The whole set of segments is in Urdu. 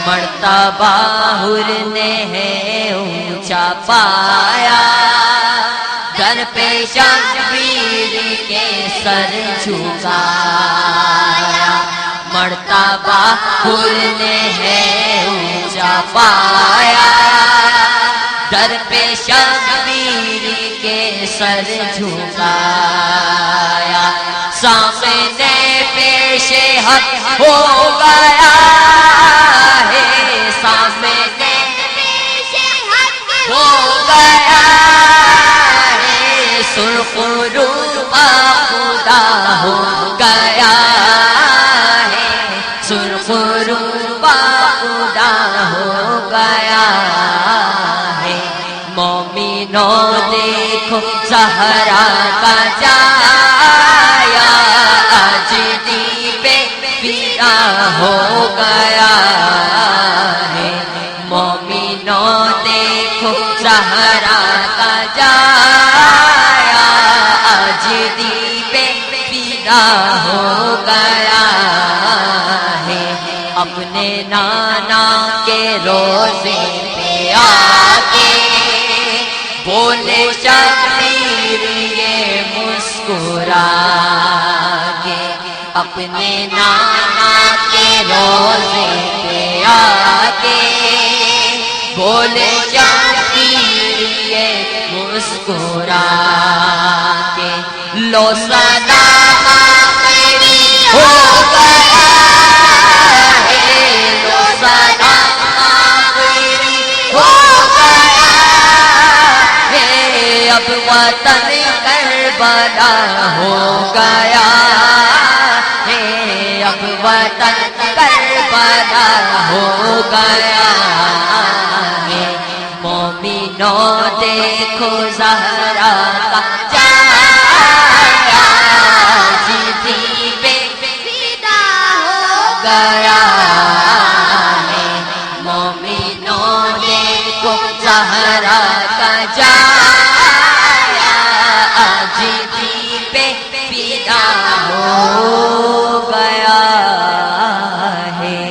مرتبہ حر نے ہے اونچا پایا، در پہ شبیر کے سر جھکایا، مرتبہ حر نے ہے اونچا پایا، در پہ شبیر کے سر جھکایا، سامنے پیش حق ہو گیا ہے، سامنے پیش حق ہو گیا ہے، سرخ روبہ خدا ہو گیا ہے، سرخ روبہ خدا ہو گیا ہے، مومنوں دیکھو زہرا کا جایا، آج دیپ پیرا ہو گیا ہے، مومنوں دیکھو زہرا کا جایا، آج دیپ پیرا ہو گیا ہے، اپنے نانا کے روزے پہ آ کے بولے شبیر یہ مسکرا کے، اپنے نانا کے روزے پہ آ کے بولے شبیر یہ مسکرا کے، لو سلام آخری ہو گیا ہے، لو سلام آخری ہو گیا ہے، اب وطن کربلا ہو گیا ہے، اب وطن کربلا ہو گیا ہے، مومنوں دیکھو زہرا کا جایا، جیتی بے فدا ہو گیا ہے، مومنوں دیکھو زہرا کا جایا، جیتی بے فدا ہو گیا ہے۔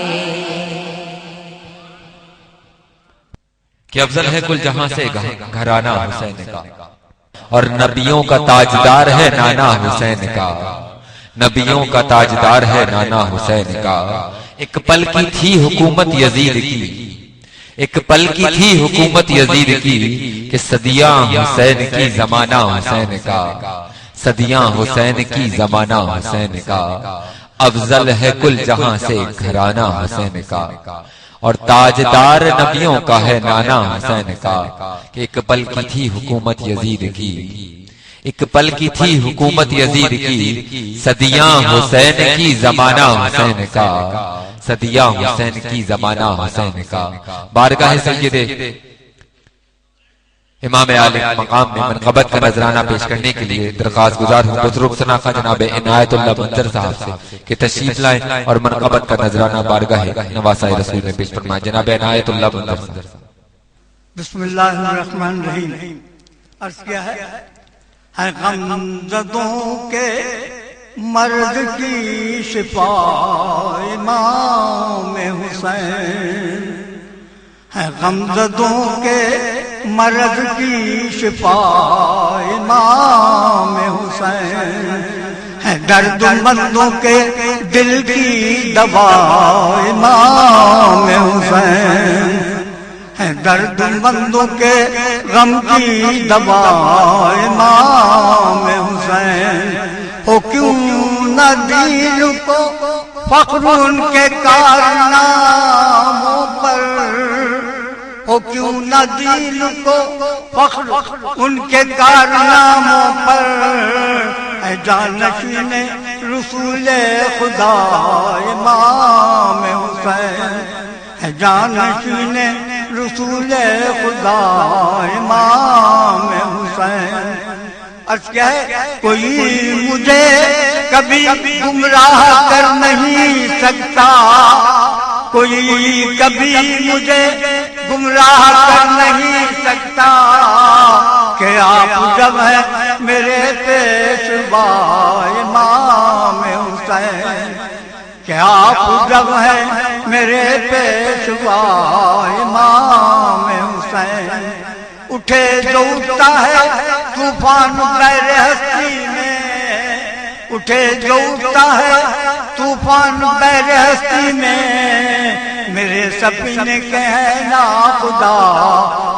کہ افضل ہے کل جہاں سے گھرانہ حسین کا، اور نبیوں کا تاجدار ہے نانا حسین کا، نبیوں کا تاجدار ہے نانا حسین کا، ایک پل کی تھی حکومت یزید کی، ایک پل کی تھی حکومت یزید کی، کہ صدیاں حسین کی زمانہ حسین کا، صدیاں حسین کی زمانہ حسین کا، افضل ہے کل جہاں سے گھرانہ حسین کا، اور تاجدار نبیوں کا ہے نانا حسین کا، کہ ایک پل کی تھی حکومت یزید کی، ایک پل کی تھی حکومت یزید کی، صدیاں حسین کی زمانہ حسین کا، صدیاں حسین کی زمانہ حسین کا۔ بارگاہ سید امام عالی مقام میں منقبت کا نذرانہ پیش کرنے کے لیے درخواست گزار ہوں بزرگ شناخت جناب عنایت اللہ منظر صاحب سے کہ تشریف لائیں اور منقبت کا نذرانہ بارگاہ نواسہ رسول میں پیش فرمائیں۔ جناب عنایت اللہ منظر صاحب۔ بسم اللہ الرحمن الرحیم۔ عرض کیا ہے غمزدوں کے مرض کی شفا امام حسین، ہے غمزدوں کے مرض کی شفا امام حسین، ہے درد مندوں کے دل کی دوا امام حسین، ہے درد مندوں کے غم کی دوا امام حسین، ہو کیوں نہ دین کو فخر ان کے کارناموں پر، ہو کیوں نہ دین کو فخر ان کے کارناموں پر، اے جانشین رسول خدا امام حسین، اے جانشین رسول خدا امام حسین۔ عرض کیا ہے کوئی مجھے کبھی گمراہ کر نہیں سکتا، کوئی کبھی مجھے گمراہ کر نہیں سکتا، کہ آپ جب ہے میرے پیشوا امام حسین، کہ آپ جب ہے میرے پیشوا امام حسین اٹھے جو اٹھتا ہے طوفان غیر ہستی میں اٹھے جو اٹھتا ہے طوفان غیر ہستی میں میرے سفینے کہنا خدا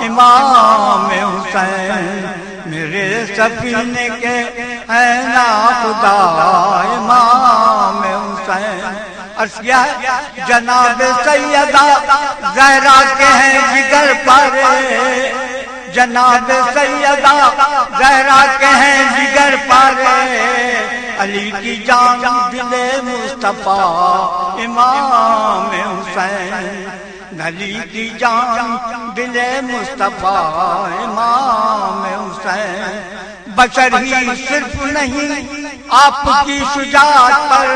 امام حسین میرے سفینے کہنا خدا امام حسین عرض کیا ہے جناب سیدہ زہرا کے ہیں جگر پارے جناب سیدہ زہرا کے ہیں جگر پارے علی کی جان دل مصطفیٰ امام حسین علی کی جان دل مصطفیٰ امام حسین بشر ہی صرف نہیں آپ کی شجاعت پر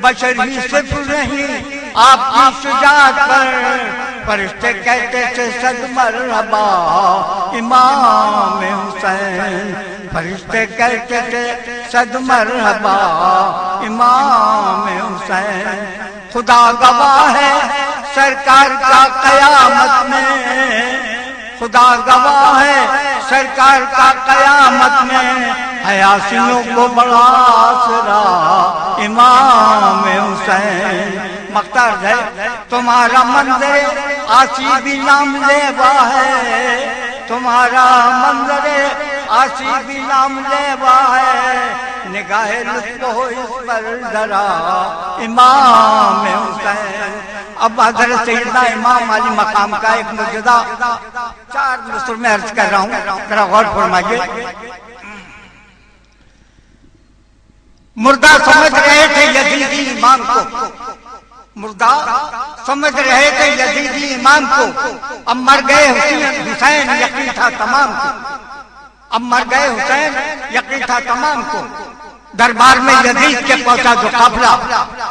بشر ہی صرف نہیں آپ کی شجاعت پر فرشتے کہتے تھے صد مرحبا امام حسین فرشتے کہتے تھے صد مرحبا امام حسین خدا گواہ ہے سرکار کا قیامت میں خدا گواہ ہے سرکار کا قیامت میں حیاسیوں کو بڑا آسرا امام حسین مختار ہے تمہارا منظر آسی بھی نام لیوا ہے تمہارا منظر آسی بھی نام لیوا ہے نگاہ لطف ہو اس پر ذرا امام حسین اب حضرت سیدنا امام علی مقام کا ایک معجزہ 4 مصر میں عرض کر رہا ہوں ذرا غور فرمائیے مردہ سمجھ رہے تھے یزیدی امام کو مردہ سمجھ رہے تھے یزیدی امام کو اب مر گئے حسین یقین تھا تمام کو اب مر گئے حسین یقین تھا تمام کو دربار میں یزید کے پہنچا جو قافلہ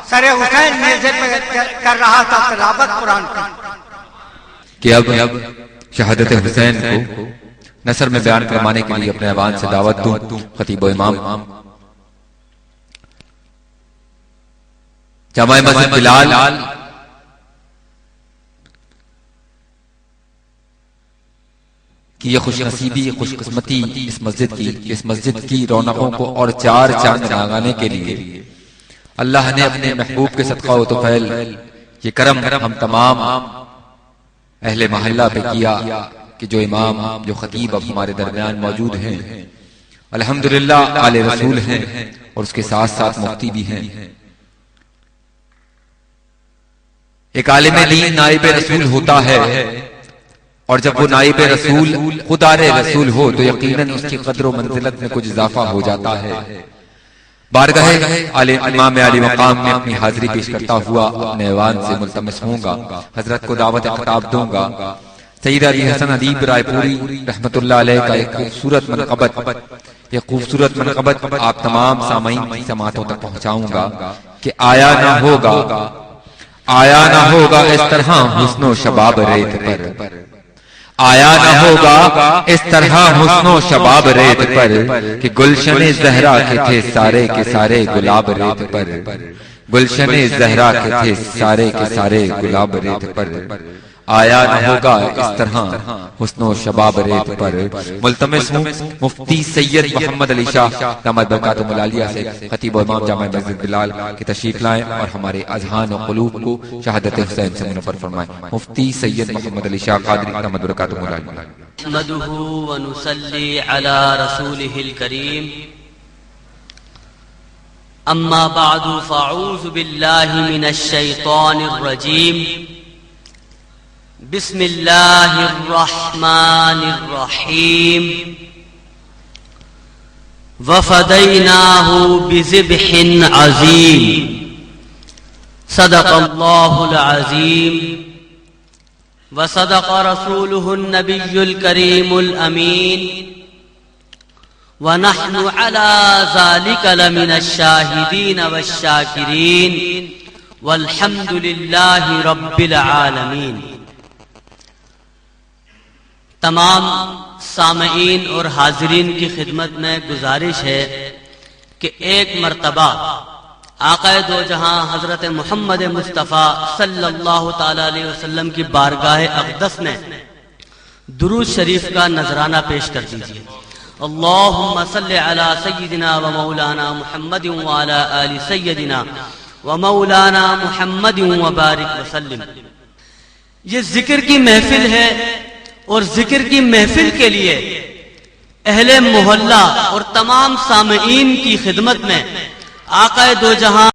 سر حسین نیزے پہ کر رہا تھا تلاوت قرآن کی کہ اب شہادت حسین کو نثر میں بیان فرمانے کے لیے اپنے ایوان سے دعوت دوں خطیب و امام جامع مسجد بلال کہ یہ خوش نصیبی خوش قسمتی اس مسجد کی رونقوں کو اور 4 چاند لگانے کے لیے اللہ نے اپنے محبوب کے صدقہ و طفیل یہ کرم ہم تمام اہل محلہ پہ کیا کہ جو امام جو خطیب اب ہمارے درمیان موجود ہیں الحمدللہ آل رسول ہیں اور اس کے ساتھ ساتھ مفتی بھی ہیں ایک عالم دین نائب رسول ہوتا ہے اور جب وہ نائب رسول خدا رسول ہو تو یقیناً اس کی قدر و منزلت میں کچھ اضافہ ہو جاتا ہے بارگاہ امام علی مقام میں اپنی حاضری پیش کرتا ہوا اپنے ایوان سے ملتمس ہوں گا حضرت کو دعوت خطاب دوں گا سید علی حسن ادیب رائے پوری رحمت اللہ علیہ کا ایک خوبصورت منقبت آپ تمام سامعین کی سماعتوں تک پہنچاؤں گا کہ آیا نہ ہوگا اس طرح حسن و شباب ریت پر آیا نہ ہوگا اس طرح حسن و شباب ریت پر کہ گلشن زہرا کے تھے سارے کے سارے گلاب ریت پر گلشن زہرا کے تھے سارے کے سارے گلاب ریت پر آیا نہ ہوگا اس طرح حسن و شباب ریت پر ملتمس ہوں مفتی سید محمد علی شاہ دامت برکاتہم العالیہ سے خطیب و امام جامع مسجد بلال کی تشریف لائیں اور ہمارے اذہان و قلوب کو شہادت حسین سے منور فرمائیں مفتی سید محمد علی شاہ قادری دامت برکاتہم العالیہ نحمده ونصلي على رسوله الكريم اما بعد فاعوذ بالله من الشيطان الرجيم بسم الله الرحمن الرحيم وفديناه بذبح عظيم صدق الله العظيم وصدق رسوله النبي الكريم الأمين ونحن على ذلك لمن الشاهدين والشاكرين والحمد لله رب العالمين تمام سامعین اور حاضرین کی خدمت میں گزارش ہے کہ ایک مرتبہ آقا دو جہاں حضرت محمد مصطفیٰ صلی اللہ تعالی علیہ وسلم کی بارگاہ اقدس میں درود شریف کا نذرانہ پیش کر دیجیے. اللہم صلی علی سیدنا و مولانا محمد وعلی آل سیدنا و مولانا محمد وبارک وسلم. یہ ذکر کی محفل ہے اور ذکر کی محفل کے لیے اہل محلہ اور تمام سامعین کی خدمت میں آقا دو جہاں